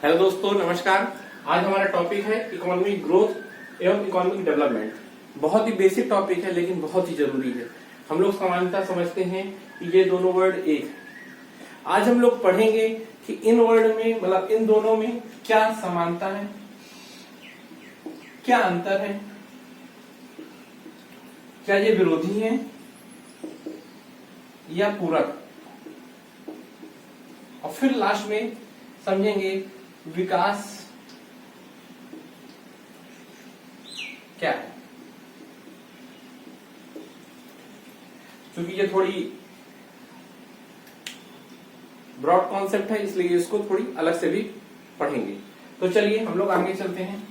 Hello दोस्तों, नमस्कार। आज हमारा टॉपिक है इकोनॉमिक ग्रोथ एवं इकोनॉमिक डेवलपमेंट। बहुत ही बेसिक टॉपिक है लेकिन बहुत ही जरूरी है। हम लोग सामान्यतः समझते हैं कि ये दोनों वर्ड एक है। आज हम लोग पढ़ेंगे कि इन वर्ड में मतलब इन दोनों में क्या समानता है, क्या अंतर है, क्या ये विरोधी है या पूरक, और फिर लास्ट में समझेंगे विकास क्या है। क्योंकि ये थोड़ी ब्रॉड कॉन्सेप्ट है इसलिए इसको थोड़ी अलग से भी पढ़ेंगे। तो चलिए हम लोग आगे चलते हैं।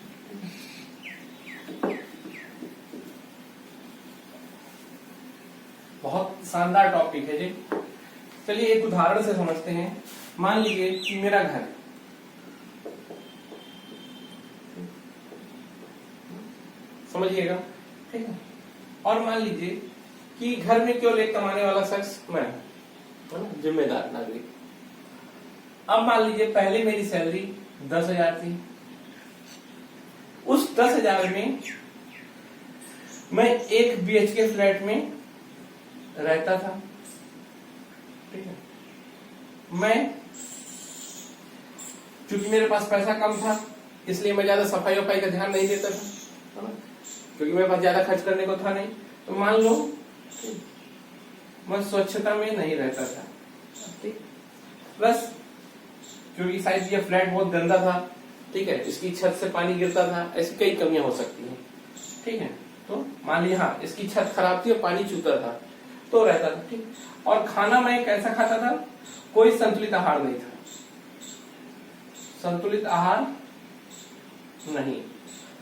बहुत शानदार टॉपिक है जी। चलिए एक उदाहरण से समझते हैं। मान लीजिए कि मेरा घर, समझिएगा, ठीक है। और मान लीजिए कि घर में केवल एक कमाने वाला शख्स मैं हूं, जिम्मेदार नागरिक। अब मान लीजिए पहले मेरी सैलरी 10,000 थी। उस 10,000 में मैं एक BHK फ्लैट में रहता था, ठीक है। मैं क्योंकि मेरे पास पैसा कम था इसलिए मैं ज्यादा सफाई वफाई का ध्यान नहीं देता था, क्योंकि मेरे पास ज्यादा खर्च करने को था नहीं। तो मान लो मैं स्वच्छता में नहीं रहता था, ठीक। प्लस क्योंकि शायद ये फ्लैट बहुत गंदा था, ठीक है, इसकी छत से पानी गिरता था, ऐसी कई कमियां हो सकती हैं, ठीक है। तो मान लीजिए हाँ, इसकी छत खराब थी और पानी चूता था तो रहता था, ठीक। और खाना मैं कैसा खाता था? कोई संतुलित आहार नहीं था। संतुलित आहार नहीं।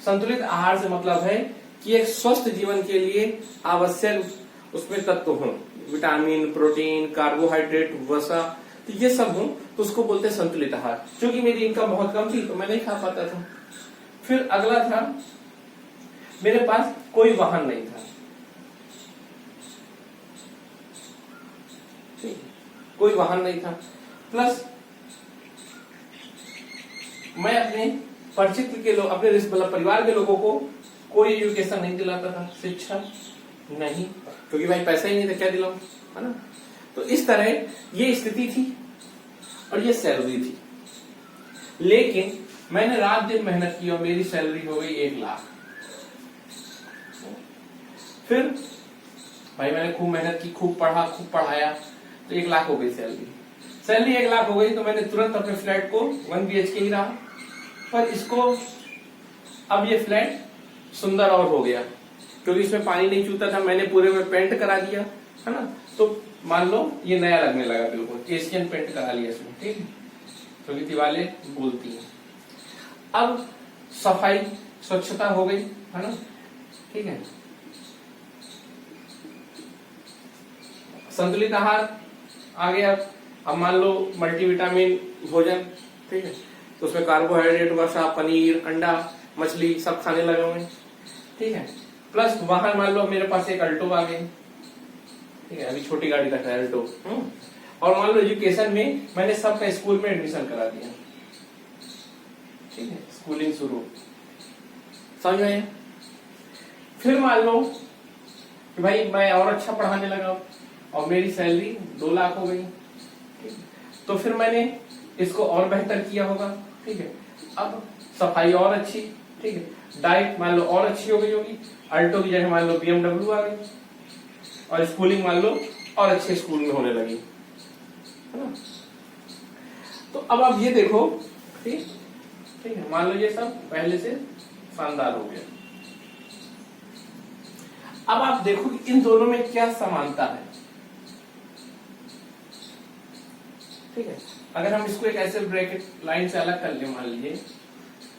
संतुलित आहार से मतलब है कि एक स्वस्थ जीवन के लिए आवश्यक उसमें तत्व हों, विटामिन, प्रोटीन, कार्बोहाइड्रेट, वसा, तो ये सब हो तो उसको बोलते हैं संतुलित आहार। क्योंकि मेरी इनकम बहुत कम थी तो मैं नहीं खा पाता था। फिर अगला था, मेरे पास कोई वाहन नहीं था, कोई वाहन नहीं था। प्लस मैं अपने परिचित के लोग, अपने मतलब परिवार के लोगों को कोई एजुकेशन नहीं दिलाता था, शिक्षा नहीं, क्योंकि भाई पैसा ही नहीं था, क्या दिलाऊं, है ना। तो इस तरह ये स्थिति थी और ये सैलरी थी। लेकिन मैंने रात दिन मेहनत की और मेरी सैलरी हो गई 1 लाख। फिर भाई मैंने खूब मेहनत की, खूब पढ़ा, खूब पढ़ाया, तो 1 लाख हो गई सैलरी 1 लाख हो गई। तो मैंने तुरंत अपने फ्लैट को 1 BHK ही रहा, पर इसको अब ये फ्लैट सुंदर और हो गया क्योंकि इसमें पानी नहीं चूता था। मैंने पूरे में पेंट करा दिया, है ना। तो मान लो ये नया लगने लगा, बिल्कुल एशियन पेंट करा लिया इसमें, ठीक है, क्योंकि दीवारें बोलती हैं। अब सफाई स्वच्छता हो गई, है ना, ठीक है। संतुलित आहार आ गया। अब मान लो मल्टीविटामिन भोजन, ठीक है, तो उसमें कार्बोहाइड्रेट, वसा, पनीर, अंडा, मछली सब खाने लगा मैं, ठीक है। प्लस वाहन मान लो मेरे पास एक अल्टो आ गई, ठीक है, अभी छोटी गाड़ी रखा है अल्टो। और मान लो एजुकेशन में मैंने सबका स्कूल में एडमिशन करा दिया, ठीक है, स्कूलिंग शुरू, समझ में। फिर मान लो कि भाई मैं और अच्छा पढ़ाने लगा और मेरी सैलरी 2 लाख हो गई, ठीक है। तो फिर मैंने इसको और बेहतर किया होगा, ठीक है। अब सफाई और अच्छी, ठीक है, डाइट मान लो और अच्छी हो गई होगी, अल्टो की जगह मान लो BMW आ गई, और स्कूलिंग मान लो और अच्छे स्कूल में होने लगी, है ना। तो अब आप ये देखो, ठीक है, मान लो ये सब पहले से शानदार हो गया। अब आप देखो कि इन दोनों में क्या समानता है, ठीक है। अगर हम इसको एक ऐसे ब्रैकेट लाइन से अलग कर ले, मान लीजिए,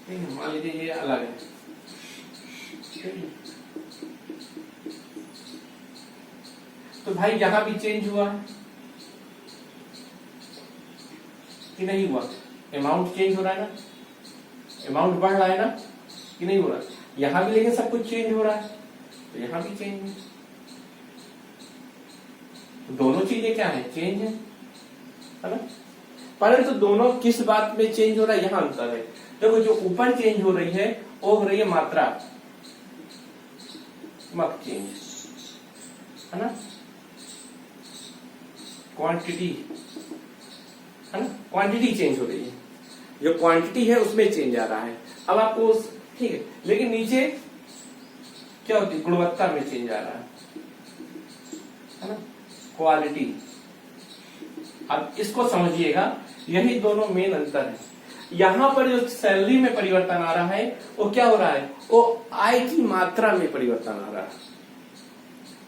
ठीक है, मान लीजिए ये अलग है, ठीक है। तो भाई यहां भी चेंज हुआ कि नहीं हुआ? अमाउंट चेंज हो रहा है ना, अमाउंट बढ़ रहा है ना कि नहीं हो रहा? यहां भी लेकिन सब कुछ चेंज हो रहा है, तो यहां भी चेंज है। दोनों चीजें क्या है? चेंज है ना। परंतु दोनों किस बात में चेंज हो रहा है, यहां अंतर है। देखो जो ऊपर चेंज हो रही है वो हो रही है मात्रात्मक चेंज, है ना, क्वांटिटी, है ना, क्वांटिटी चेंज हो रही है, जो क्वांटिटी है उसमें चेंज आ रहा है। अब आपको ठीक है, लेकिन नीचे क्या होती है, गुणवत्ता में चेंज आ रहा है ना, क्वालिटी। अब इसको समझिएगा, यही दोनों मेन अंतर है। यहां पर जो सैलरी में परिवर्तन आ रहा है वो क्या हो रहा है, वो आय की मात्रा में परिवर्तन आ रहा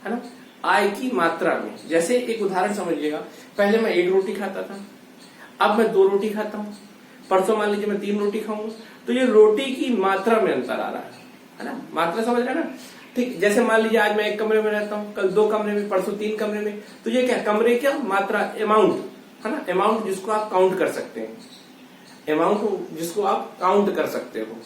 है ना, आय की मात्रा में। जैसे एक उदाहरण समझिएगा, पहले मैं 1 रोटी खाता था, अब मैं 2 रोटी खाता हूं, परसों मान लीजिए मैं 3 रोटी खाऊंगा, तो ये रोटी की मात्रा में अंतर आ रहा है ना, मात्रा समझ रहे हैं ना। ठीक, जैसे मान लीजिए आज मैं 1 कमरे में रहता हूं, कल 2 कमरे में, परसों 3 कमरे में, तो ये क्या कमरे, क्या मात्रा, अमाउंट, है ना, अमाउंट जिसको आप काउंट कर सकते हैं, अमाउंट जिसको आप काउंट कर सकते हो।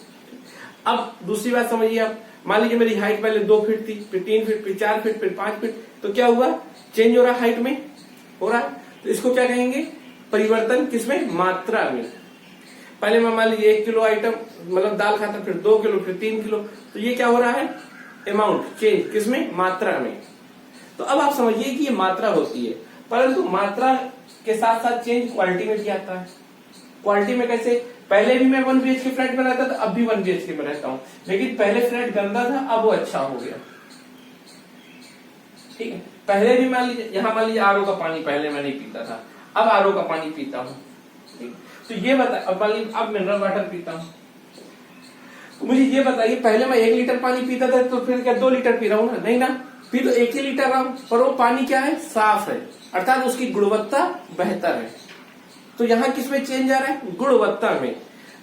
अब दूसरी बात समझिए आप, मान लीजिए मेरी हाइट पहले 2 फीट थी, फिर 3 फीट, फिर 4 फीट, फिर 5 फीट, तो क्या हुआ, चेंज हो रहा है, हाइट में हो रहा है। तो इसको क्या कहेंगे, परिवर्तन किसमें, मात्रा में। पहले मैं मान लीजिए 1 किलो आइटम मतलब दाल खाता, फिर 2 किलो, फिर 3 किलो, तो ये क्या हो रहा है, अमाउंट चेंज, किसमें, मात्रा में। तो अब आप समझिए कि ये मात्रा होती है, परंतु मात्रा के साथ साथ चेंज क्वालिटी में भी आता है। क्वालिटी में कैसे, पहले भी मैं 1 BHK फ्लैट में रहता था, अब भी 1 BHK में रहता हूं, लेकिन पहले फ्लैट गंदा था, अब वो अच्छा हो गया। ठीक है, पहले भी मान लीजिए, यहां मान लीजिए आरओ का पानी पहले मैं नहीं पीता था, अब आरओ का पानी पीता हूं। ठीक, तो ये बता, अब मान लीजिए अब मिनरल वाटर पीता हूं, तो मुझे ये बताइए, पहले मैं 1 लीटर पानी पीता था, तो फिर क्या 2 लीटर पी रहा हूं ना, नहीं ना, फिर तो 1 ही लीटर रहा हूं, पर वो पानी क्या है, साफ है, अर्थात उसकी गुणवत्ता बेहतर है। तो यहां किसमें चेंज आ रहा है, गुणवत्ता में।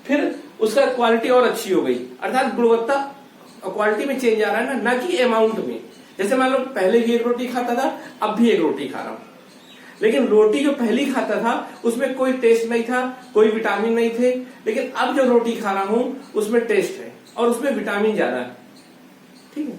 फिर उसका क्वालिटी और अच्छी हो गई, अर्थात गुणवत्ता क्वालिटी में चेंज आ रहा है ना कि अमाउंट में। जैसे मान लो पहले भी 1 रोटी खाता था, अब भी 1 रोटी खा रहा हूं, लेकिन रोटी जो पहली खाता था उसमें कोई टेस्ट नहीं था, कोई विटामिन नहीं थे, लेकिन अब जो रोटी खा रहा हूं उसमें टेस्ट है और उसमें विटामिन ज्यादा है। ठीक है,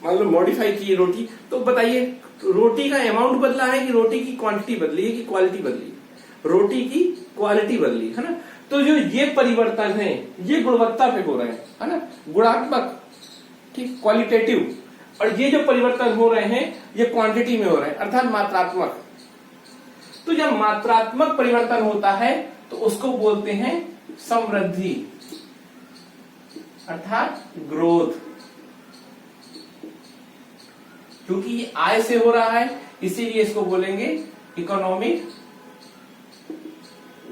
मान लो मॉडिफाई की रोटी, तो बताइए रोटी का अमाउंट बदला है कि रोटी की क्वांटिटी बदली है कि क्वालिटी बदली है, रोटी की क्वालिटी बदली है ना। तो जो ये परिवर्तन है ये गुणवत्ता पे हो रहे हैं, है ना, गुणात्मक, ठीक, क्वालिटेटिव। और ये जो परिवर्तन हो रहे हैं ये क्वांटिटी में हो रहे हैं, अर्थात मात्रात्मक। तो जब मात्रात्मक परिवर्तन होता है तो उसको बोलते हैं समृद्धि, अर्थात ग्रोथ। क्योंकि ये आय से हो रहा है इसीलिए इसको बोलेंगे इकोनॉमिक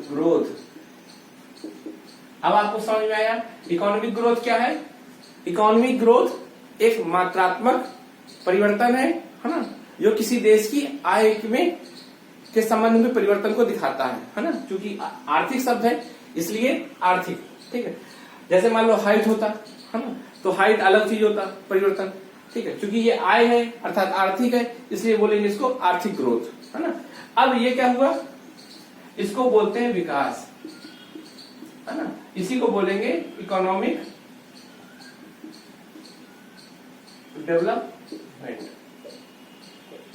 ग्रोथ। अब आपको समझ में आया इकोनॉमिक ग्रोथ क्या है। इकोनॉमिक ग्रोथ एक मात्रात्मक परिवर्तन है ना, जो किसी देश की आय में के संबंध में परिवर्तन को दिखाता है ना, क्योंकि आर्थिक शब्द है इसलिए आर्थिक। ठीक है, जैसे मान लो हाइट होता है ना, तो हाइट अलग चीज होता परिवर्तन। ठीक है, क्योंकि ये आय है अर्थात आर्थिक है इसलिए बोलेंगे इसको आर्थिक ग्रोथ, है ना। अब ये क्या हुआ, इसको बोलते हैं विकास, है ना, इसी को बोलेंगे इकोनॉमिक डेवलपमेंट।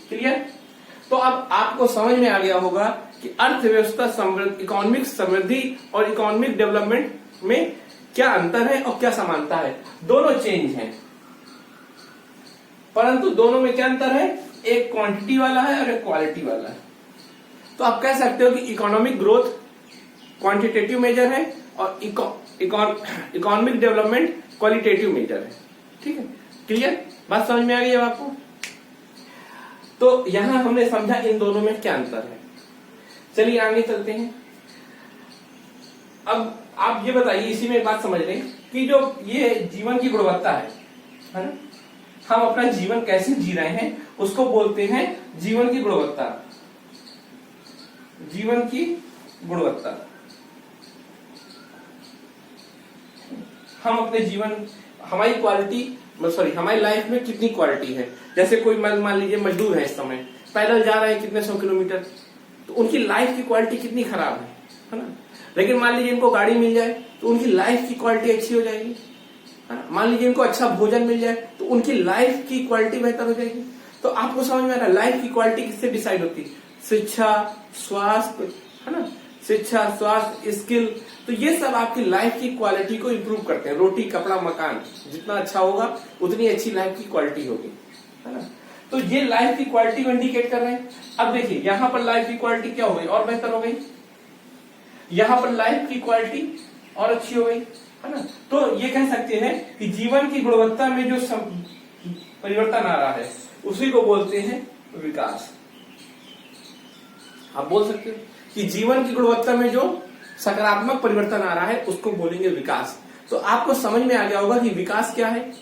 क्लियर। तो अब आपको समझ में आ गया होगा कि अर्थव्यवस्था समृद्धि, इकोनॉमिक समृद्धि और इकोनॉमिक डेवलपमेंट में क्या अंतर है और क्या समानता है। दोनों चेंज हैं, परंतु दोनों में क्या अंतर है, एक क्वांटिटी वाला है और एक क्वालिटी वाला है। तो आप कह सकते हो कि इकोनॉमिक ग्रोथ क्वांटिटेटिव मेजर है और इकोनॉमिक डेवलपमेंट क्वालिटेटिव मेजर है। ठीक है, क्लियर, बात समझ में आ गई है आपको। तो यहां हमने समझा इन दोनों में क्या अंतर है। चलिए आगे चलते हैं। अब आप ये बताइए, इसी में एक बात समझ लें कि जो ये जीवन की गुणवत्ता है ना, हम अपना जीवन कैसे जी रहे हैं उसको बोलते हैं जीवन की गुणवत्ता। जीवन की गुणवत्ता, हम अपने जीवन, हमारी क्वालिटी, हमारी लाइफ में कितनी क्वालिटी है। जैसे कोई मान लीजिए मजदूर है, इस समय पैदल जा रहे हैं कितने 100 किलोमीटर, तो उनकी लाइफ की क्वालिटी कितनी खराब है ना। लेकिन मान लीजिए इनको गाड़ी मिल जाए तो उनकी लाइफ की क्वालिटी अच्छी हो जाएगी, है ना। मान लीजिए इनको अच्छा भोजन मिल जाए तो उनकी लाइफ की क्वालिटी बेहतर हो जाएगी। तो आपको समझ में आ रहा है लाइफ की क्वालिटी किससे डिसाइड होती है, शिक्षा, स्वास्थ्य, है ना, शिक्षा, स्वास्थ्य, स्किल, तो ये सब आपकी लाइफ की क्वालिटी को इंप्रूव करते हैं। रोटी, कपड़ा, मकान जितना अच्छा होगा उतनी अच्छी लाइफ की क्वालिटी होगी, है ना। तो ये लाइफ की क्वालिटी को इंडिकेट कर रहे हैं। अब देखिए यहां पर लाइफ की क्वालिटी क्या हो गई, और बेहतर हो गई, यहां पर लाइफ की क्वालिटी और अच्छी हो गई, है ना। तो ये कह सकते हैं कि जीवन की गुणवत्ता में जो परिवर्तन आ रहा है उसी को बोलते हैं विकास। आप बोल सकते हो कि जीवन की गुणवत्ता में जो सकारात्मक परिवर्तन आ रहा है उसको बोलेंगे विकास। तो आपको समझ में आ गया होगा कि विकास क्या है,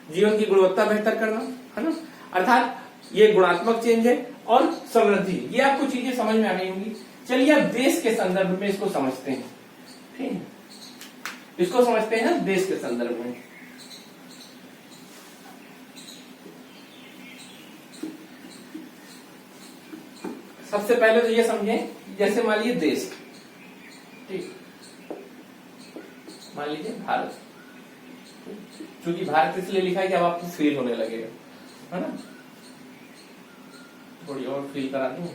जीवन की गुणवत्ता बेहतर करना, है ना, अर्थात ये गुणात्मक चेंज है। और समृद्धि, ये आपको चीजें समझ में आ गई होंगी। चलिए अब देश के संदर्भ में इसको समझते हैं, ठीक है, इसको समझते हैं देश के संदर्भ में। सबसे पहले तो ये समझें, जैसे मान लीजिए देश, ठीक, मान लीजिए भारत, क्योंकि भारत इसलिए लिखा है कि अब आपको फील होने लगेगा, है ना, थोड़ी और फील करा दूं।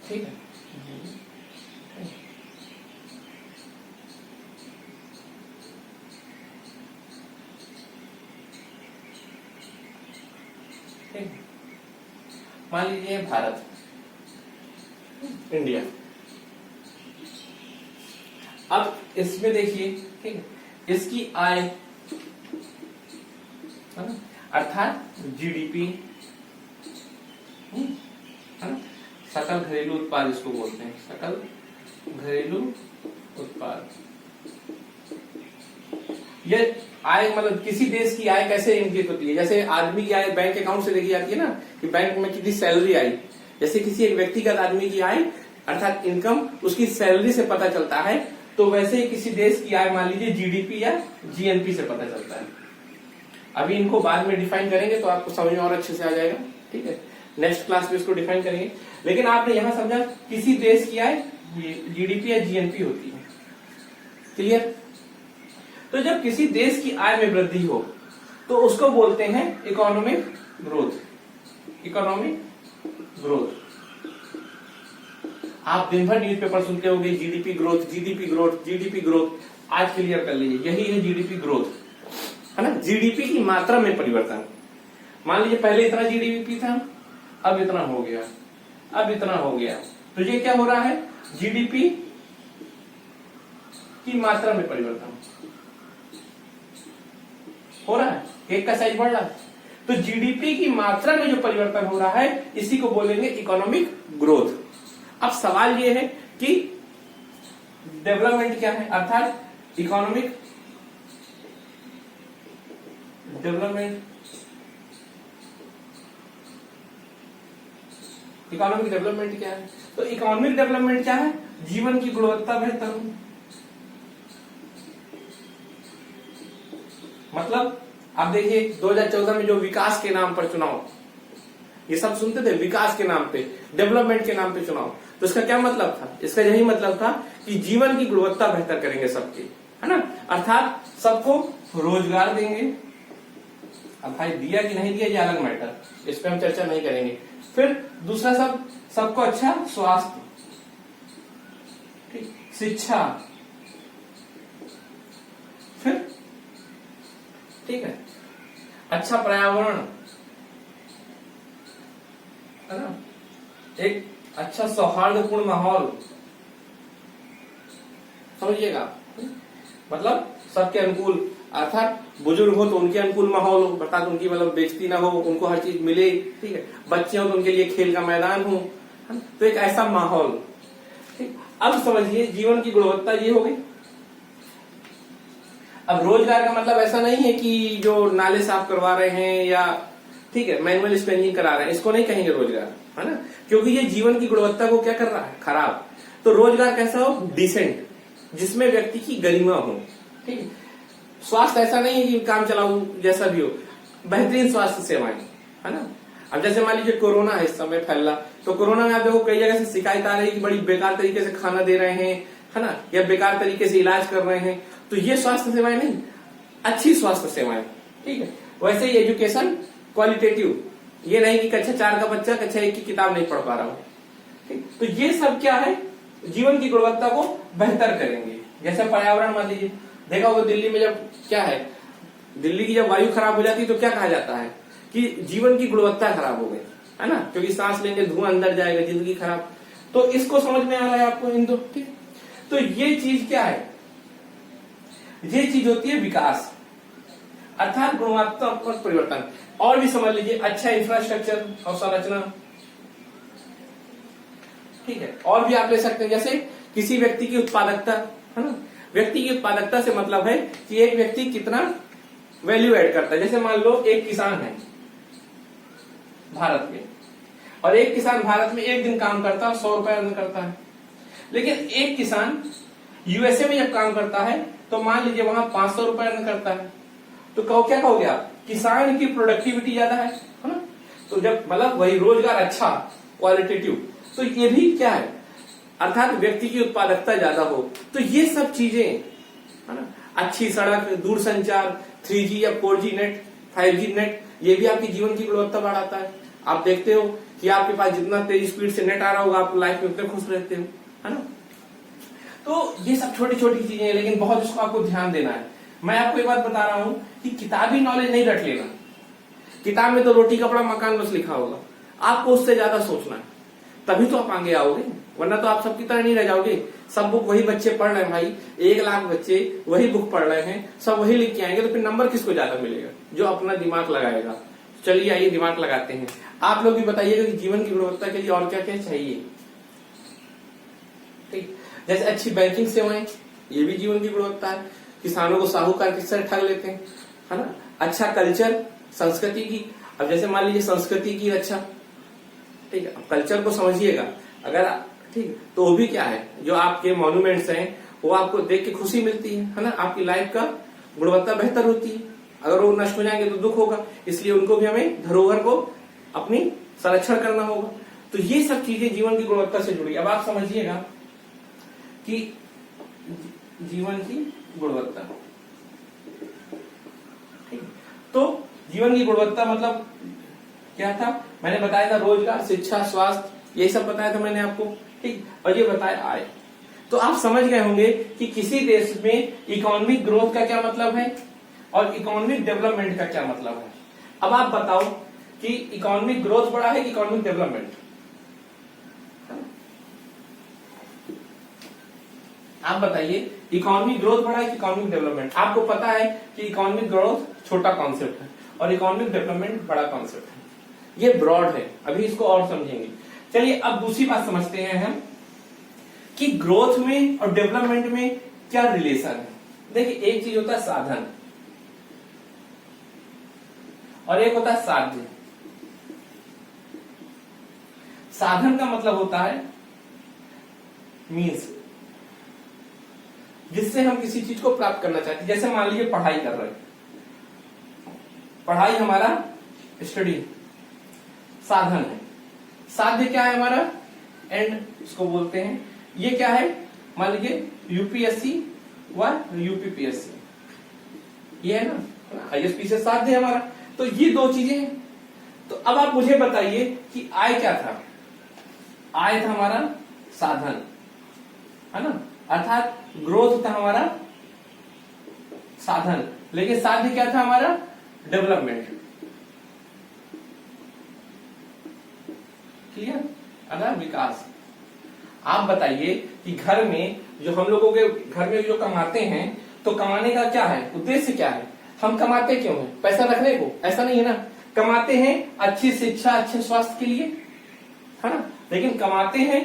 ठीक है, मान लीजिए भारत, इंडिया। अब इसमें देखिए, ठीक है, इसकी आय, है ना, अर्थात जीडीपी, है ना, सकल घरेलू उत्पाद इसको बोलते हैं, सकल घरेलू उत्पाद। ये आय मतलब किसी देश की आय कैसे इंगित होती है, जैसे आदमी की आय बैंक अकाउंट से देखी जाती है ना, कि बैंक में कितनी सैलरी आई, जैसे किसी एक व्यक्तिगत आदमी की आय अर्थात इनकम उसकी सैलरी से पता चलता है, तो वैसे ही किसी देश की आय मान लीजिए जीडीपी या जीएनपी से पता चलता है। अभी इनको बाद में डिफाइन करेंगे तो आपको समझ में और अच्छे से आ जाएगा, ठीक है, नेक्स्ट क्लास में इसको डिफाइन करेंगे। लेकिन आपने यहां समझा किसी देश की आय जीडीपी या जीएनपी होती है, क्लियर। तो जब किसी देश की आय में वृद्धि हो तो उसको बोलते हैं इकोनॉमिक ग्रोथ। इकोनॉमिक ग्रोथ, आप दिन भर न्यूज़पेपर सुनते होंगे GDP growth, GDP growth, GDP growth, आज क्लियर कर लीजिए, यही है जीडीपी ग्रोथ, है ना, जीडीपी की मात्रा में परिवर्तन। मान लीजिए पहले इतना जीडीपी था, अब इतना हो गया, अब इतना हो गया, तो ये क्या हो रहा है, जीडीपी की मात्रा में परिवर्तन हो रहा है, एक का साइज बढ़ रहा है। तो जीडीपी की मात्रा में जो परिवर्तन हो रहा है इसी को बोलेंगे इकोनॉमिक ग्रोथ। अब सवाल ये है कि डेवलपमेंट क्या है, अर्थात इकोनॉमिक डेवलपमेंट, इकोनॉमिक डेवलपमेंट क्या है, तो इकोनॉमिक डेवलपमेंट क्या है, जीवन की गुणवत्ता बेहतर हो, मतलब आप देखिए 2014 में जो विकास के नाम पर चुनाव, ये सब सुनते थे, विकास के नाम पे, डेवलपमेंट के नाम पे चुनाव, तो इसका क्या मतलब था, इसका यही मतलब था कि जीवन की गुणवत्ता बेहतर करेंगे सबकी, है ना, अर्थात सबको रोजगार देंगे। अब भाई दिया कि नहीं दिया ये अलग मैटर, इस पे हम चर्चा नहीं करेंगे। फिर दूसरा सबको अच्छा स्वास्थ्य, ठीक, शिक्षा, फिर ठीक है अच्छा पर्यावरण, है ना, एक अच्छा सौहार्दपूर्ण माहौल, समझिएगा, मतलब सबके अनुकूल, अर्थात बुजुर्ग हो तो उनके अनुकूल माहौल हो, अर्थात उनकी मतलब बेइज्जती ना हो, उनको हर चीज मिले, ठीक है, बच्चे हो तो उनके लिए खेल का मैदान हो, तो एक ऐसा माहौल, ठीक। अब समझिए जीवन की गुणवत्ता ये हो गई। अब रोजगार का मतलब ऐसा नहीं है कि जो नाले साफ करवा रहे हैं या ठीक है मैनुअल स्पेंजिंग करा रहे हैं, इसको नहीं कहेंगे रोजगार, है ना, क्योंकि ये जीवन की गुणवत्ता को क्या कर रहा है, खराब। तो रोजगार कैसा हो, डिसेंट, जिसमें व्यक्ति की गरिमा हो, ठीक है। स्वास्थ्य ऐसा नहीं है कि काम चलाऊ जैसा भी हो, बेहतरीन स्वास्थ्य सेवाएं, है ना। अब जैसे मान लीजिए कोरोना है इस समय फैला, तो कोरोना में आप देखो कई जगह से शिकायत आ रही है कि बड़ी बेकार तरीके से खाना दे रहे हैं, है ना, या बेकार तरीके से इलाज कर रहे हैं। तो ये स्वास्थ्य सेवाएं नहीं, अच्छी स्वास्थ्य सेवाएं, ठीक है। वैसे ही एजुकेशन क्वालिटेटिव, ये नहीं कि कक्षा 4 का बच्चा कक्षा 1 की किताब नहीं पढ़ पा रहा हो, ठीक। तो ये सब क्या है, जीवन की गुणवत्ता को बेहतर करेंगे। जैसे पर्यावरण मान लीजिए, देखा होगा दिल्ली में जब क्या है, दिल्ली की जब वायु खराब हो जाती है तो क्या कहा जाता है कि जीवन की गुणवत्ता खराब हो गई, है ना, क्योंकि सांस लेंगे धुआं अंदर जाएगा, जिंदगी खराब। तो इसको समझ में आ रहा है आपको इन दो, ठीक। तो ये चीज क्या है, ये चीज होती है विकास, अर्थात गुणवत्तात्मक परिवर्तन। और भी समझ लीजिए, अच्छा इंफ्रास्ट्रक्चर और संरचना, ठीक है। और भी आप ले सकते हैं, जैसे किसी व्यक्ति की उत्पादकता, है ना, व्यक्ति की उत्पादकता से मतलब है कि एक व्यक्ति कितना वैल्यू ऐड करता है। जैसे मान लो एक किसान है भारत में, और एक किसान भारत में एक दिन काम करता है 100 रुपए अर्न करता है, लेकिन एक किसान यूएसए में जब काम करता है तो मान लीजिए वहां 500 रुपए अर्न करता है, तो कहो क्या कहोगे आप, किसान की प्रोडक्टिविटी ज्यादा है ना। तो जब मतलब वही रोजगार अच्छा क्वालिटेटिव, तो ये भी क्या है, अर्थात व्यक्ति की उत्पादकता ज्यादा हो। तो ये सब चीजें, है ना, अच्छी सड़क, दूरसंचार, 3G या 4G नेट, 5G नेट, ये भी आपकी जीवन की गुणवत्ता बढ़ाता है। आप देखते हो कि आपके पास जितना तेज स्पीड से नेट आ रहा होगा, आप लाइफ में उतने खुश रहते हो, है ना। तो ये सब छोटी छोटी चीजें हैं, लेकिन बहुत इसको आपको ध्यान देना है। मैं आपको एक बात बता रहा हूं कि किताबी नॉलेज नहीं रट लेना। किताब में तो रोटी कपड़ा मकान बस लिखा होगा, आपको उससे ज्यादा सोचना है, तभी तो आप आगे आओगे, वरना तो आप सबकी तरह नहीं रह जाओगे। सब बुक वही बच्चे पढ़ रहे हैं भाई, 1 लाख बच्चे वही बुक पढ़ रहे हैं, सब वही लिख के आएंगे, तो फिर नंबर किसको ज्यादा मिलेगा, जो अपना दिमाग लगाएगा। चलिए आइए दिमाग लगाते हैं। आप लोग भी बताइएगा कि जीवन की गुणवत्ता के लिए और क्या क्या चाहिए, ठीक। जैसे अच्छी बैंकिंग सेवाएं, ये भी जीवन की गुणवत्ता है। किसानों को साहूकार किस तरह ठग लेते हैं, है ना। अच्छा कल्चर, संस्कृति की, अब जैसे मान लीजिए संस्कृति की रक्षा, ठीक है। कल्चर को समझिएगा अगर, ठीक, तो वो भी क्या है, जो आपके मॉन्यूमेंट्स हैं वो आपको देख के खुशी मिलती है ना, आपकी लाइफ का गुणवत्ता बेहतर होती है। अगर वो नष्ट हो जाएंगे तो दुख होगा, इसलिए उनको भी हमें धरोहर को अपनी संरक्षण करना होगा। तो ये सब चीजें जीवन की गुणवत्ता से जुड़ी। अब आप समझिएगा कि जीवन की गुणवत्ता, ठीक, तो जीवन की गुणवत्ता मतलब क्या था, मैंने बताया था रोजगार, शिक्षा, स्वास्थ्य, ये सब बताया था मैंने आपको, ठीक। और ये बताया आय। तो आप समझ गए होंगे कि किसी देश में इकोनॉमिक ग्रोथ का क्या मतलब है और इकोनॉमिक डेवलपमेंट का क्या मतलब है। अब आप बताओ कि इकोनॉमिक ग्रोथ बड़ा है कि इकोनॉमिक डेवलपमेंट, आप बताइए, इकोनॉमिक ग्रोथ बड़ा है कि इकोनॉमिक डेवलपमेंट। आपको पता है कि इकोनॉमिक ग्रोथ छोटा कॉन्सेप्ट है और इकोनॉमिक डेवलपमेंट बड़ा कॉन्सेप्ट है, ये ब्रॉड है, अभी इसको और समझेंगे। चलिए अब दूसरी बात समझते हैं हम कि ग्रोथ में और डेवलपमेंट में क्या रिलेशन है। देखिए, एक चीज होता है साधन और एक होता है साध्य। साधन का मतलब होता है मीन्स, जिससे हम किसी चीज को प्राप्त करना चाहते हैं। जैसे मान लीजिए पढ़ाई कर रहे हैं, पढ़ाई हमारा स्टडी साधन है। साध्य क्या है हमारा, एंड इसको बोलते हैं। ये क्या है, मान लीजिए यूपीएससी व यूपीपीएससी, ये है ना, आईएसपी से साध्य है हमारा। तो ये दो चीजें हैं। तो अब आप मुझे बताइए कि आय क्या था। आय था हमारा साधन, है ना, अर्थात ग्रोथ था हमारा साधन, लेकिन साध्य क्या था हमारा, डेवलपमेंट। क्लियर, अगर विकास। आप बताइए कि घर में जो हम लोगों के घर में जो कमाते हैं, तो कमाने का क्या है उद्देश्य, क्या है, हम कमाते क्यों हैं, पैसा रखने को, ऐसा नहीं है ना। कमाते हैं अच्छी शिक्षा, अच्छे स्वास्थ्य के लिए, है ना, लेकिन कमाते हैं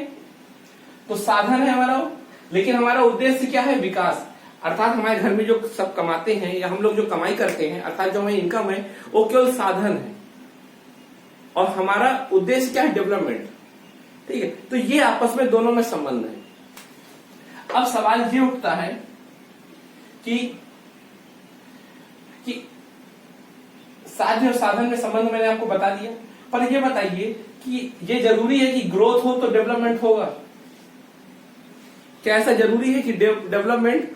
तो साधन है हमारा, लेकिन हमारा उद्देश्य क्या है, विकास। अर्थात हमारे घर में जो सब कमाते हैं या हम लोग जो कमाई करते हैं, अर्थात जो हमारी इनकम है, वो केवल साधन है और हमारा उद्देश्य क्या है, डेवलपमेंट। ठीक है, तो ये आपस में दोनों में संबंध है। अब सवाल ये उठता है कि साध्य और साधन में संबंध मैंने आपको बता दिया, पर ये बताइए कि ये जरूरी है कि ग्रोथ हो तो डेवलपमेंट होगा? क्या ऐसा जरूरी है कि डेवलपमेंट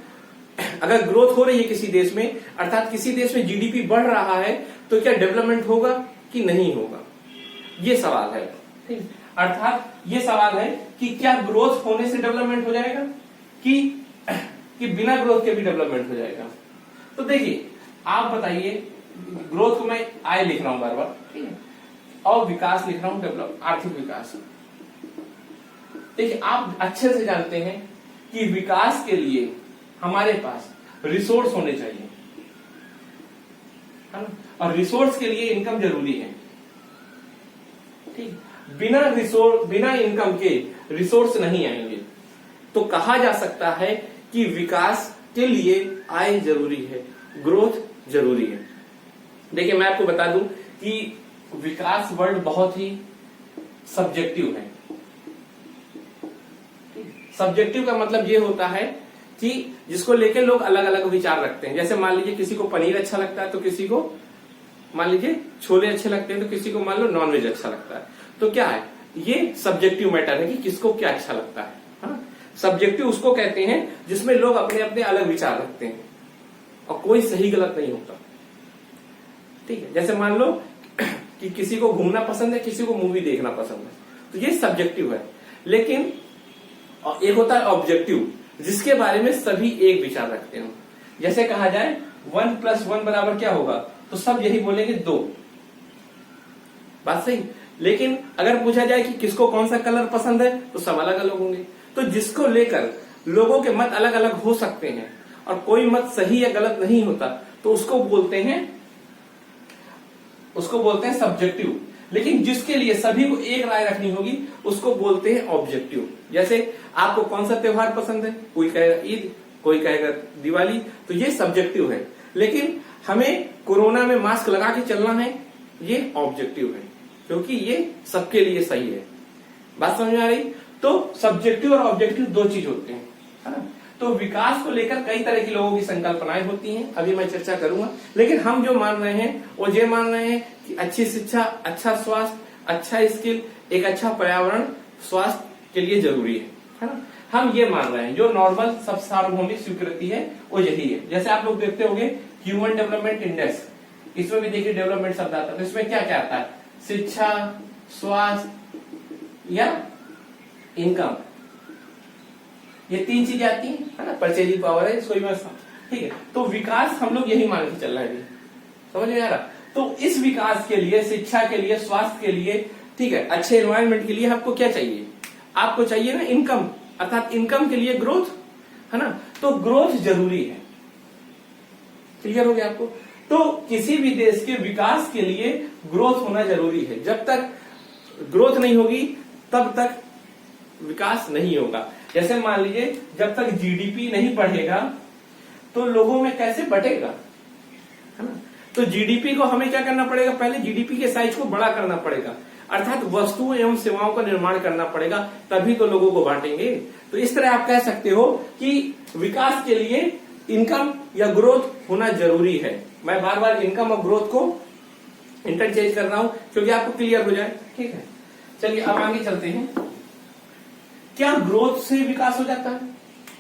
अगर ग्रोथ हो रही है किसी देश में, अर्थात किसी देश में जीडीपी बढ़ रहा है, तो क्या डेवलपमेंट होगा कि नहीं होगा, ये सवाल है। ठीक, अर्थात ये सवाल है कि क्या ग्रोथ होने से डेवलपमेंट हो जाएगा कि बिना ग्रोथ के भी डेवलपमेंट हो जाएगा। तो देखिए आप बताइए, ग्रोथ को मैं आय लिख रहा हूं बार बार, ठीक है, और विकास लिख रहा हूं डेवलप, आर्थिक विकास। देखिए आप अच्छे से जानते हैं कि विकास के लिए हमारे पास रिसोर्स होने चाहिए, है ना, और रिसोर्स के लिए इनकम जरूरी है। ठीक, बिना इनकम के रिसोर्स नहीं आएंगे। तो कहा जा सकता है कि विकास के लिए आय जरूरी है, ग्रोथ जरूरी है। देखिए मैं आपको बता दूं कि विकास वर्ड बहुत ही सब्जेक्टिव है। सब्जेक्टिव का मतलब ये होता है कि जिसको लेके लोग अलग अलग विचार रखते हैं। जैसे मान लीजिए किसी को पनीर अच्छा लगता है, तो किसी को मान लीजिए छोले अच्छे लगते हैं, तो किसी को मान लो नॉनवेज अच्छा लगता है। तो क्या है, ये सब्जेक्टिव मैटर है कि किसको क्या अच्छा लगता है ना। सब्जेक्टिव उसको कहते हैं जिसमें लोग अपने अपने अलग विचार रखते हैं और कोई सही गलत नहीं होता। ठीक है, जैसे मान लो कि किसी को घूमना पसंद है, किसी को मूवी देखना पसंद है, तो ये सब्जेक्टिव है। लेकिन एक होता है ऑब्जेक्टिव, जिसके बारे में सभी एक विचार रखते हो। जैसे कहा जाए 1 + 1 बराबर क्या होगा, तो सब यही बोलेंगे 2, बात सही। लेकिन अगर पूछा जाए कि किसको कौन सा कलर पसंद है, तो सब अलग अलग होंगे। तो जिसको लेकर लोगों के मत अलग अलग हो सकते हैं और कोई मत सही या गलत नहीं होता, तो उसको बोलते हैं सब्जेक्टिव। लेकिन जिसके लिए सभी को एक राय रखनी होगी, उसको बोलते हैं ऑब्जेक्टिव। जैसे आपको कौन सा त्योहार पसंद है, कोई कहेगा ईद, कोई कहेगा दिवाली, तो ये सब्जेक्टिव है। लेकिन हमें कोरोना में मास्क लगा के चलना है, ये ऑब्जेक्टिव है, क्योंकि ये सबके लिए सही है। बात समझ में आ रही। तो सब्जेक्टिव और ऑब्जेक्टिव दो चीज होते हैं, है ना। तो विकास को लेकर कई तरह की लोगों की संकल्पनाएं होती हैं, अभी मैं चर्चा करूंगा। लेकिन हम जो मान रहे हैं वो ये मान रहे हैं कि अच्छी शिक्षा, अच्छा स्वास्थ्य, अच्छा स्किल, एक अच्छा पर्यावरण स्वास्थ्य के लिए जरूरी है ना। हम ये मान रहे हैं, जो नॉर्मल सब सार्वभौमिक स्वीकृति है वो यही है। जैसे आप लोग देखते होंगे ह्यूमन डेवलपमेंट इंडेक्स, इसमें भी देखिए डेवलपमेंट शब्द आता है। तो इसमें क्या क्या आता है, शिक्षा, स्वास्थ्य या इनकम, ये 3 चीजें आती हैं, है ना। परचेजिंग पावर है इसको भी, ठीक है। तो विकास हम लोग यही मान के चल रहे हैं, समझ में आ रहा। तो इस विकास के लिए, शिक्षा के लिए, स्वास्थ्य के लिए, ठीक है, अच्छे एनवायरनमेंट के लिए आपको क्या चाहिए, आपको चाहिए ना इनकम, अर्थात इनकम के लिए ग्रोथ, है ना। तो ग्रोथ जरूरी है। क्लियर हो गया आपको। तो किसी भी देश के विकास के लिए ग्रोथ होना जरूरी है। जब तक ग्रोथ नहीं होगी तब तक विकास नहीं होगा। जैसे मान लीजिए जब तक जीडीपी नहीं बढ़ेगा तो लोगों में कैसे बढ़ेगा, है ना। तो जीडीपी को हमें क्या करना पड़ेगा, पहले जीडीपी के साइज को बड़ा करना पड़ेगा, अर्थात वस्तुओं एवं सेवाओं का निर्माण करना पड़ेगा, तभी तो लोगों को बांटेंगे। तो इस तरह आप कह सकते हो कि विकास के लिए इनकम या ग्रोथ होना जरूरी है। मैं बार बार इनकम और ग्रोथ को इंटरचेंज कर रहा हूं क्योंकि आपको क्लियर हो जाए, ठीक है। चलिए अब आगे चलते हैं। क्या ग्रोथ से विकास हो जाता है।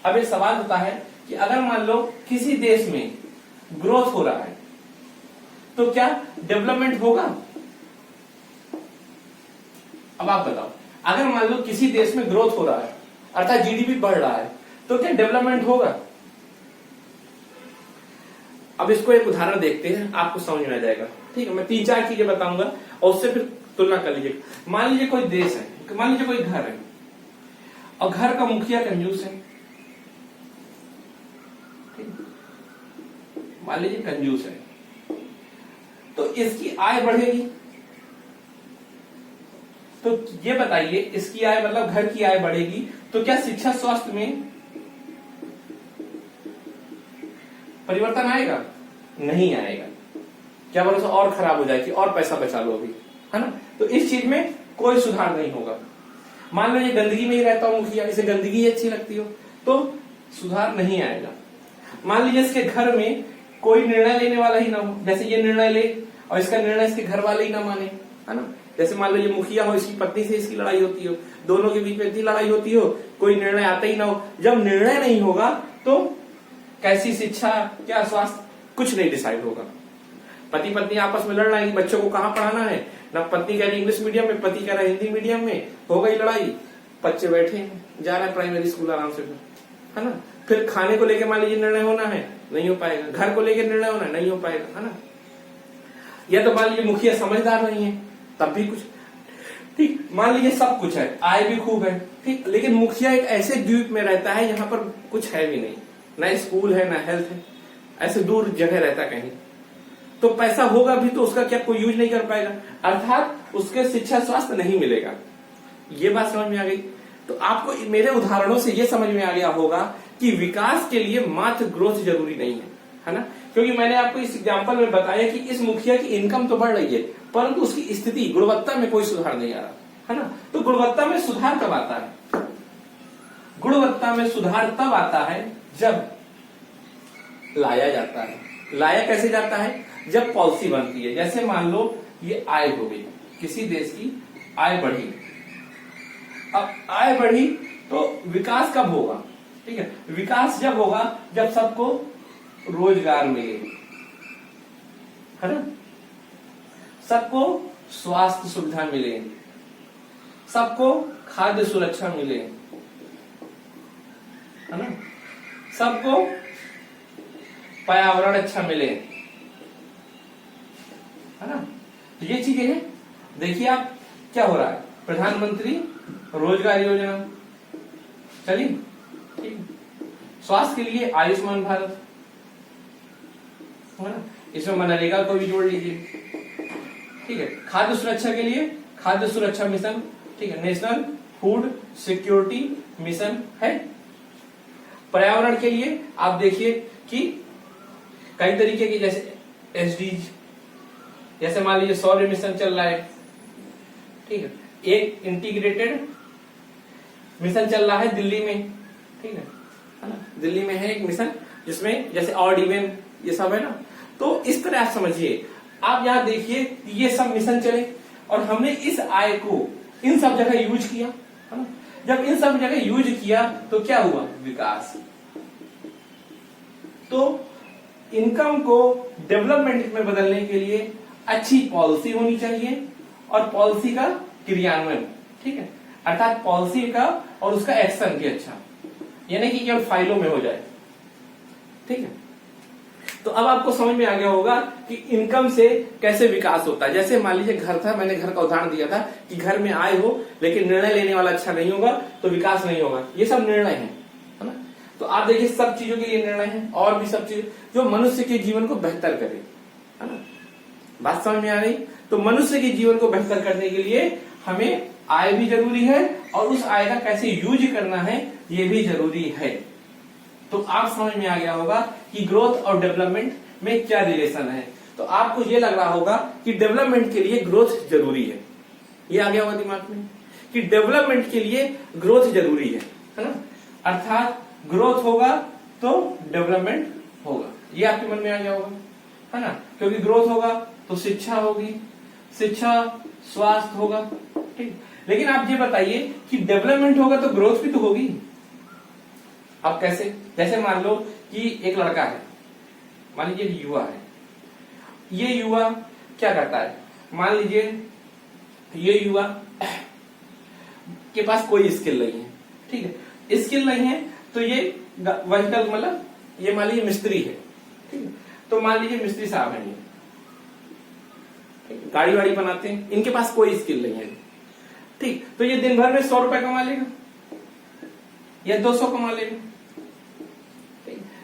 अब एक सवाल होता है कि अगर मान लो किसी देश में ग्रोथ हो रहा है तो क्या डेवलपमेंट होगा। अब आप बताओ, अगर मान लो किसी देश में ग्रोथ हो रहा है अर्थात जीडीपी बढ़ रहा है, तो क्या डेवलपमेंट होगा। अब इसको एक उदाहरण देखते हैं, आपको समझ में आ जाएगा, ठीक है। मैं 3-4 चीजें बताऊंगा और उससे फिर तुलना कर लीजिए। मान लीजिए कोई देश है, मान लीजिए कोई घर है और घर का मुखिया कंजूस है, मान लीजिए कंजूस है, तो इसकी आय बढ़ेगी। तो ये बताइए, इसकी आय मतलब घर की आय बढ़ेगी, तो क्या शिक्षा स्वास्थ्य में परिवर्तन आएगा, नहीं आएगा। क्या भरोसा और खराब हो जाएगी और पैसा बचा लो अभी, है ना। तो इस चीज में कोई सुधार नहीं होगा। मान लो ये गंदगी में ही रहता हो मुखिया, इसे गंदगी ही अच्छी लगती हो, तो सुधार नहीं आएगा। मान लीजिए इसके घर में कोई निर्णय लेने वाला ही ना हो, जैसे ये निर्णय ले और इसका निर्णय इसके घर वाले ही ना माने, है ना। जैसे मान लो ये मुखिया हो, इसकी पत्नी से इसकी लड़ाई होती हो, दोनों के बीच में इतनी लड़ाई होती हो, कोई निर्णय आता ही ना हो। जब निर्णय नहीं होगा तो कैसी शिक्षा, क्या स्वास्थ्य, कुछ नहीं डिसाइड होगा। पति पत्नी आपस में लड़ रही, बच्चों को कहाँ पढ़ाना है, ना पत्नी कह रही इंग्लिश मीडियम में, पति कह रहा है हिंदी मीडियम में, हो गई लड़ाई, बच्चे बैठे हैं, जा रहे हैं प्राइमरी स्कूल आराम से, है ना। फिर खाने को लेके मान लीजिए निर्णय होना है, नहीं हो पाएगा। घर को लेके निर्णय होना है, नहीं हो पाएगा, है ना। या तो मान लीजिए मुखिया समझदार नहीं है, तब भी कुछ ठीक। मान लीजिए सब कुछ है, आय भी खूब है, ठीक, लेकिन मुखिया एक ऐसे द्वीप में रहता है जहां पर कुछ है भी नहीं, ना स्कूल है ना हेल्थ है, ऐसे दूर जगह रहता है कहीं, तो पैसा होगा भी तो उसका क्या कोई यूज नहीं कर पाएगा, अर्थात उसके शिक्षा स्वास्थ्य नहीं मिलेगा। ये बात समझ में आ गई। तो आपको मेरे उदाहरणों से ये समझ में आ गया होगा कि विकास के लिए मात्र ग्रोथ जरूरी नहीं है ना। क्योंकि मैंने आपको इस एग्जांपल में बताया कि इस मुखिया की इनकम तो बढ़ रही है, परंतु उसकी स्थिति, गुणवत्ता में कोई सुधार नहीं आ रहा, है ना। तो गुणवत्ता में सुधार कब आता है? गुणवत्ता में सुधार तब आता है जब लाया जाता है। लाया कैसे जाता है? जब पॉलिसी बनती है। जैसे मान लो ये आय हो गई, किसी देश की आय बढ़ी, अब आय बढ़ी तो विकास कब होगा? ठीक है, विकास जब होगा जब सबको रोजगार मिले, है ना, सबको स्वास्थ्य सुविधा मिले, सबको खाद्य सुरक्षा मिले, है ना, सबको पर्यावरण अच्छा मिले, है ना। तो ये चीजें हैं। देखिए आप क्या हो रहा है, प्रधानमंत्री रोजगार योजना चली, ठीक, स्वास्थ्य के लिए आयुष्मान भारत, है ना, इसमें मनरेगा को भी जोड़ लीजिए, ठीक है। खाद्य सुरक्षा के लिए खाद्य सुरक्षा मिशन, ठीक है, नेशनल फूड सिक्योरिटी मिशन है। पर्यावरण के लिए आप देखिए कि कई तरीके की, जैसे एसडीज, जैसे मान लीजिए सौर मिशन चल रहा है, ठीक है, एक इंटीग्रेटेड मिशन चल रहा है दिल्ली में, ठीक है ना, दिल्ली में है एक मिशन जिसमें जैसे ऑड इवन ये सब है ना। तो इस तरह आप समझिए, आप यहां देखिए ये सब मिशन चले और हमने इस आय को इन सब जगह यूज किया, है ना। जब इन सब जगह यूज किया तो क्या हुआ? विकास। तो इनकम को डेवलपमेंट में बदलने के लिए अच्छी पॉलिसी होनी चाहिए और पॉलिसी का क्रियान्वयन, ठीक है, अर्थात पॉलिसी का और उसका एक्शन भी अच्छा, यानी कि केवल फाइलों में हो जाए, ठीक है। तो अब आपको समझ में आ गया होगा कि इनकम से कैसे विकास होता है। जैसे मान लीजिए घर था, मैंने घर का उदाहरण दिया था कि घर में आय हो लेकिन निर्णय लेने वाला अच्छा नहीं होगा तो विकास नहीं होगा। ये सब निर्णय है ना। तो आप देखिए सब चीजों के लिए निर्णय है और भी सब चीज जो मनुष्य के जीवन को बेहतर करे, है ना। बात समझ में आ रही? तो मनुष्य के जीवन को बेहतर करने के लिए हमें आय भी जरूरी है और उस आय का कैसे यूज करना है ये भी जरूरी है। तो आप समझ में आ गया होगा कि ग्रोथ और डेवलपमेंट में क्या रिलेशन है। तो आपको ये लग रहा होगा कि डेवलपमेंट के लिए ग्रोथ जरूरी है। ये आ गया होगा दिमाग में कि डेवलपमेंट के लिए ग्रोथ जरूरी है ना। अर्थात ग्रोथ होगा तो डेवलपमेंट होगा, ये आपके मन में आ गया होगा, है ना। क्योंकि ग्रोथ होगा तो शिक्षा होगी, शिक्षा स्वास्थ्य होगा, ठीक। लेकिन आप ये बताइए कि डेवलपमेंट होगा तो ग्रोथ भी तो होगी। अब कैसे? जैसे मान लो कि एक लड़का है, मान लीजिए युवा है, ये युवा क्या करता है? मान लीजिए ये युवा के पास कोई स्किल नहीं है, ठीक है, स्किल नहीं है तो ये व्हीकल, मतलब ये मान लीजिए मिस्त्री है, ठीक है। तो मान लीजिए मिस्त्री साहब हैं ये, गाड़ी वाड़ी बनाते हैं, इनके पास कोई स्किल नहीं है, ठीक। तो ये दिन भर में 100 रुपए कमा लेगा या 200 कमा लेगा,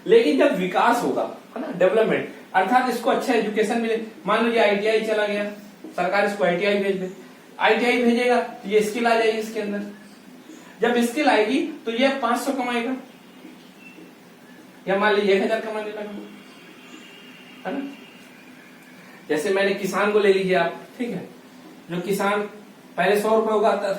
लेकिन जब विकास होगा, है ना, डेवलपमेंट, अर्थात इसको अच्छा एजुकेशन मिले, मान लीजिए आईटीआई चला गया, सरकार इसको आईटीआई भेज दे, आईटीआई भेजेगा तो ये स्किल आ जाएगी इसके अंदर। जब स्किल आएगी तो ये 500 कमाएगा या मान लीजिए 1000 कमाने लगा, है ना। जैसे मैंने किसान को ले लीजिए आप, ठीक है, जो किसान पहले 100 रुपए उगाता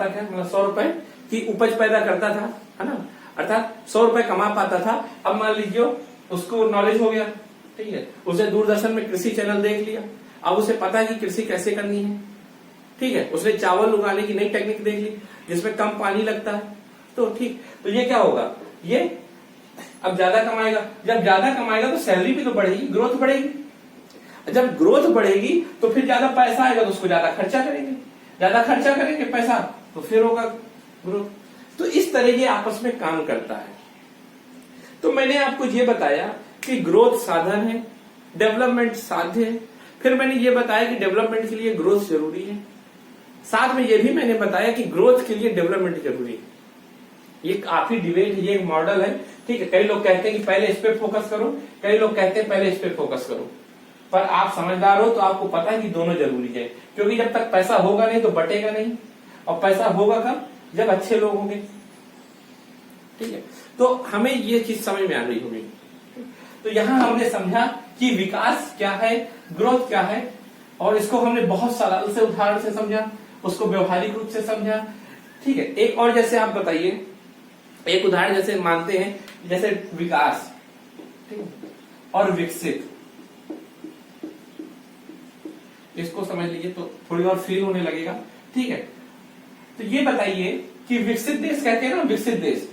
था, मतलब 100 रुपए की उपज पैदा करता था, है ना, अर्थात 100 रुपए कमा पाता था। अब मान लीजिए उसको नॉलेज हो गया, ठीक है, उसे दूरदर्शन में कृषि चैनल देख लिया, अब उसे पता है कि कृषि कैसे करनी है, ठीक है, उसने चावल उगाने की नई टेक्निक देख ली जिसमें कम पानी लगता है, तो ठीक। तो ये क्या होगा? ये अब ज्यादा कमाएगा, जब ज्यादा कमाएगा तो सैलरी भी तो बढ़ेगी, ग्रोथ बढ़ेगी। जब ग्रोथ बढ़ेगी तो फिर ज्यादा पैसा आएगा तो उसको ज्यादा खर्चा करेंगे, ज्यादा खर्चा करेंगे पैसा तो फिर होगा ग्रोथ। तो इस तरह ये आपस में काम करता है। तो मैंने आपको ये बताया कि ग्रोथ साधन है, डेवलपमेंट साध्य है। फिर मैंने ये बताया कि डेवलपमेंट के लिए ग्रोथ जरूरी है। साथ में ये भी मैंने बताया कि ग्रोथ के लिए डेवलपमेंट जरूरी है। ये काफी डिबेट, ये एक मॉडल है, ठीक है। कई लोग कहते हैं कि पहले इस पे फोकस करो, कई लोग कहते हैं पहले इस पे फोकस करो। पर आप समझदार हो तो आपको पता है कि दोनों जरूरी है, क्योंकि जब तक पैसा होगा नहीं तो बटेगा नहीं, और पैसा होगा कब, जब अच्छे लोग होंगे, ठीक है। तो हमें ये चीज समझ में आ रही होगी। तो यहां हमने समझा कि विकास क्या है, ग्रोथ क्या है, और इसको हमने बहुत सरल से उदाहरण से समझा, उसको व्यवहारिक रूप से समझा, ठीक है। एक और जैसे आप बताइए, एक उदाहरण जैसे मानते हैं, जैसे विकास, ठीक है, और विकसित, इसको समझ लीजिए तो थोड़ी और फील होने लगेगा, ठीक है। तो ये बताइए कि विकसित देश कहते हैं ना, विकसित देश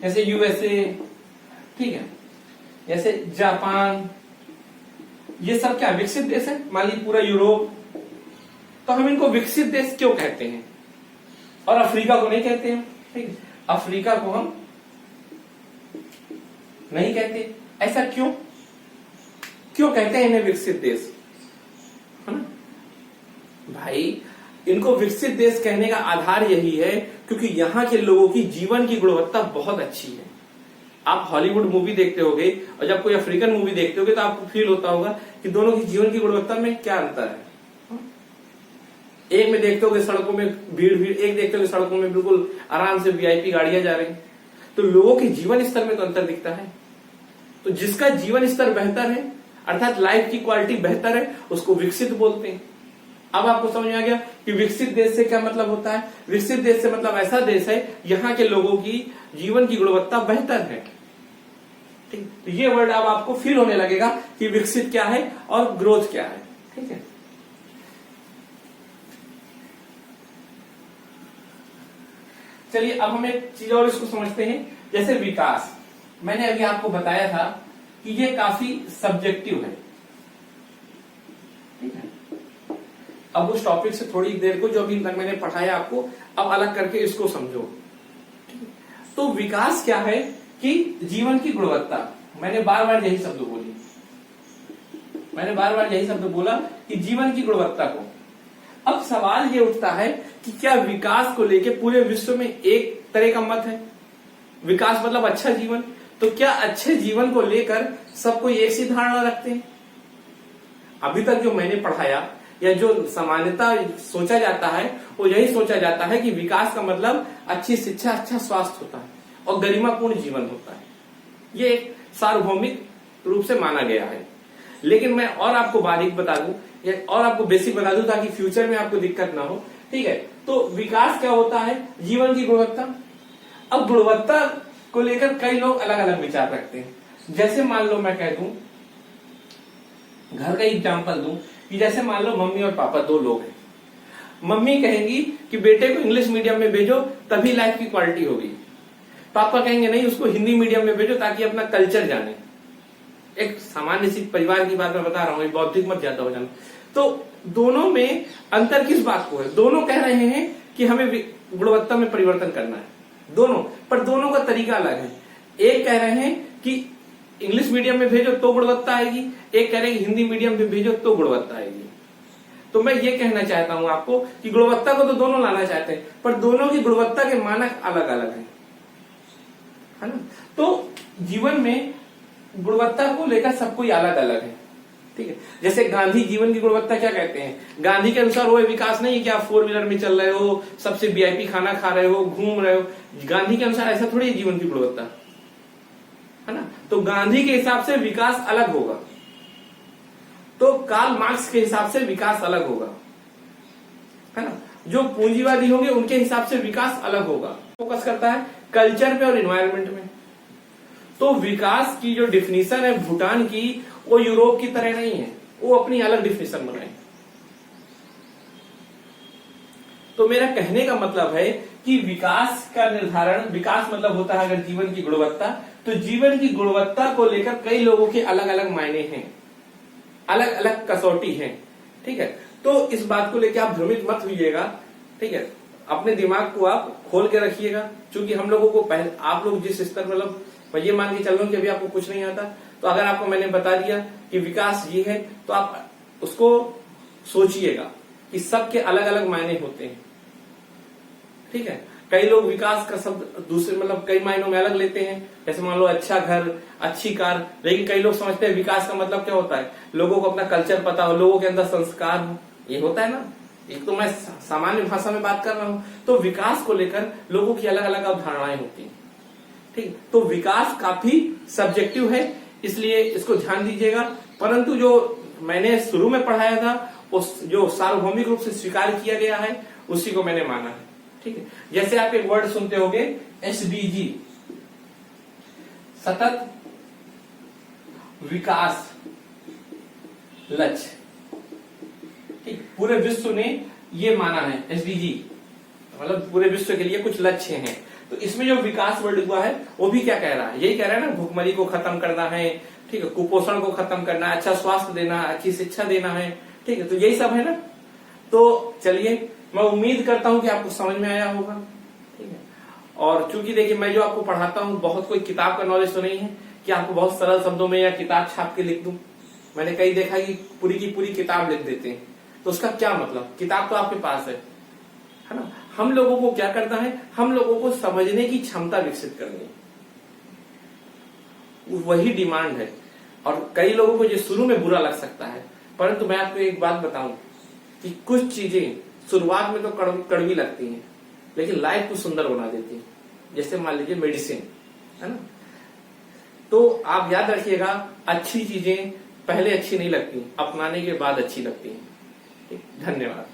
जैसे यूएसए, ठीक है, जैसे जापान, ये सब क्या विकसित देश है। मान लीजिए पूरा यूरोप, तो हम इनको विकसित देश क्यों कहते हैं, और अफ्रीका को नहीं कहते हैं, ठीक है। अफ्रीका को हम नहीं कहते, ऐसा क्यों, क्यों कहते हैं इन्हें विकसित देश, है ना भाई। इनको विकसित देश कहने का आधार यही है क्योंकि यहाँ के लोगों की जीवन की गुणवत्ता बहुत अच्छी है। आप हॉलीवुड मूवी देखते होगे और जब कोई अफ्रीकन मूवी देखते होगे तो आपको फील होता होगा कि दोनों की जीवन की गुणवत्ता में क्या अंतर है। एक में देखते होगे सड़कों में भीड़ भीड़, एक देखते होगे सड़कों में बिल्कुल आराम से वीआईपी गाड़ियां जा रही, तो लोगों के जीवन स्तर में तो अंतर दिखता है। तो जिसका जीवन स्तर बेहतर है, अर्थात लाइफ की क्वालिटी बेहतर है, उसको विकसित बोलते हैं। अब आपको समझ में आ गया कि विकसित देश से क्या मतलब होता है। विकसित देश से मतलब ऐसा देश है यहाँ के लोगों की जीवन की गुणवत्ता बेहतर है, ठीक। तो ये वर्ड अब आपको फील होने लगेगा कि विकसित क्या है और ग्रोथ क्या है, ठीक है। चलिए अब हम एक चीज और इसको समझते हैं, जैसे विकास। मैंने अभी आपको बताया था कि ये काफी सब्जेक्टिव है, ठीक है। अब उस टॉपिक से थोड़ी देर को जो अभी तक मैंने पढ़ाया आपको, अब अलग करके इसको समझो। तो विकास क्या है कि जीवन की गुणवत्ता। मैंने बार बार यही शब्द बोली, मैंने बार बार यही शब्द बोला कि जीवन की गुणवत्ता को। अब सवाल ये उठता है कि क्या विकास को लेके पूरे विश्व में एक तरह का मत है। विकास मतलब अच्छा जीवन, तो क्या अच्छे जीवन को लेकर सब कोई एक सी धारणा रखते हैं। अभी तक जो मैंने पढ़ाया या जो सामान्यता सोचा जाता है वो यही सोचा जाता है कि विकास का मतलब अच्छी शिक्षा, अच्छा स्वास्थ्य होता है और गरिमापूर्ण जीवन होता है। ये एक सार्वभौमिक रूप से माना गया है। लेकिन मैं और आपको बारीक बता दूं या और आपको बेसिक बता दूं ताकि फ्यूचर में आपको दिक्कत ना हो, ठीक है। तो विकास क्या होता है, जीवन की गुणवत्ता। अब गुणवत्ता को लेकर कई लोग अलग अलग विचार रखते हैं। जैसे मान लो मैं कह दूं, घर का एग्जाम्पल दूं कि जैसे मान लो मम्मी और पापा दो लोग हैं। मम्मी कहेंगी कि बेटे को इंग्लिश मीडियम में भेजो तभी लाइफ की क्वालिटी होगी। पापा कहेंगे नहीं, उसको हिंदी मीडियम में भेजो ताकि अपना कल्चर जाने। एक सामान्य सी परिवार की बात मैं बता रहा हूं, बौद्धिक मत ज्यादा हो जाना। तो दोनों में अंतर किस बात को है, दोनों कह रहे हैं कि हमें गुणवत्ता में परिवर्तन करना है, दोनों, पर दोनों का तरीका अलग है। एक कह रहे हैं कि इंग्लिश मीडियम में भेजो तो गुणवत्ता आएगी, एक कह रहे हैं हिंदी मीडियम में भेजो तो गुणवत्ता आएगी। तो मैं ये कहना चाहता हूं आपको कि गुणवत्ता को तो दोनों लाना चाहते हैं, पर दोनों की गुणवत्ता के मानक अलग अलग हैं, है ना। तो जीवन में गुणवत्ता को लेकर सब कोई अलग अलग है, ठीक है। जैसे गांधी जीवन की गुणवत्ता क्या कहते हैं, गांधी के अनुसार वो विकास नहीं है कि आप 4 व्हीलर में चल रहे हो, सबसे वीआईपी खाना खा रहे हो, घूम रहे हो। गांधी के अनुसार ऐसा थोड़ी है जीवन की गुणवत्ता, है ना। तो गांधी के हिसाब से विकास अलग होगा, तो कार्ल मार्क्स के हिसाब से विकास अलग होगा, है ना। जो पूंजीवादी होंगे उनके हिसाब से विकास अलग होगा। फोकस करता है कल्चर पे और एनवायरनमेंट में। तो विकास की जो डिफिनीशन है भूटान की, वो यूरोप की तरह नहीं है, वो अपनी अलग डिफिनीशन बनाए। तो मेरा कहने का मतलब है कि विकास का निर्धारण, विकास मतलब होता है अगर जीवन की गुणवत्ता, तो जीवन की गुणवत्ता को लेकर कई लोगों के अलग अलग मायने हैं, अलग अलग कसौटी है, ठीक है। तो इस बात को लेकर आप भ्रमित मत होइएगा, ठीक है। अपने दिमाग को आप खोल के रखिएगा, क्योंकि हम लोगों को पहले, आप लोग जिस स्तर मतलब मैं ये मान के चल रहा हूं कि अभी आपको कुछ नहीं आता, तो अगर आपको मैंने बता दिया कि विकास ये है, तो आप उसको सोचिएगा कि सबके अलग अलग मायने होते हैं, ठीक है। कई लोग विकास का शब्द दूसरे मतलब कई मायनों में अलग लेते हैं, जैसे मान लो अच्छा घर, अच्छी कार, लेकिन कई लोग समझते हैं विकास का मतलब क्या होता है, लोगों को अपना कल्चर पता हो, लोगों के अंदर संस्कार हो, ये होता है ना। एक तो मैं सामान्य भाषा में बात कर रहा हूं, तो विकास को लेकर लोगों की अलग अलग अवधारणाएं होती हैं, ठीक। तो विकास काफी सब्जेक्टिव है, इसलिए इसको ध्यान दीजिएगा। परंतु जो मैंने शुरू में पढ़ाया था, उस जो सार्वभौमिक रूप से स्वीकार किया गया है, उसी को मैंने माना है, ठीक है। जैसे आप एक वर्ड सुनते होंगे SDG, सतत विकास लक्ष्य, ठीक। पूरे विश्व ने ये माना है SDG, मतलब पूरे विश्व के लिए कुछ लक्ष्य हैं। तो इसमें जो विकास वर्ड हुआ है, वो भी क्या कह रहा है, यही कह रहा है ना, भूखमरी को खत्म करना है, ठीक है, कुपोषण को खत्म करना है, अच्छा स्वास्थ्य देना, अच्छी शिक्षा देना है, ठीक है। तो यही सब है ना। तो चलिए, मैं उम्मीद करता हूं कि आपको समझ में आया होगा, ठीक है। और चूंकि देखिए, मैं जो आपको पढ़ाता हूं, बहुत कोई किताब का नॉलेज तो नहीं है कि आपको बहुत सरल शब्दों में या किताब छाप के लिख दूं। मैंने कई देखा कि पूरी की पूरी किताब लिख देते हैं, तो उसका क्या मतलब, किताब तो आपके पास है ना। हम लोगों को क्या करना है, हम लोगों को समझने की क्षमता विकसित करनी है, वही डिमांड है। और कई लोगों को ये शुरू में बुरा लग सकता है, परंतु मैं आपको एक बात बताऊं कि कुछ चीजें शुरुआत में तो कड़वी लगती हैं, लेकिन लाइफ को सुंदर बना देती हैं। जैसे मान लीजिए मेडिसिन, है ना। तो आप याद रखिएगा, अच्छी चीजें पहले अच्छी नहीं लगती, अपनाने के बाद अच्छी लगती हैं। धन्यवाद।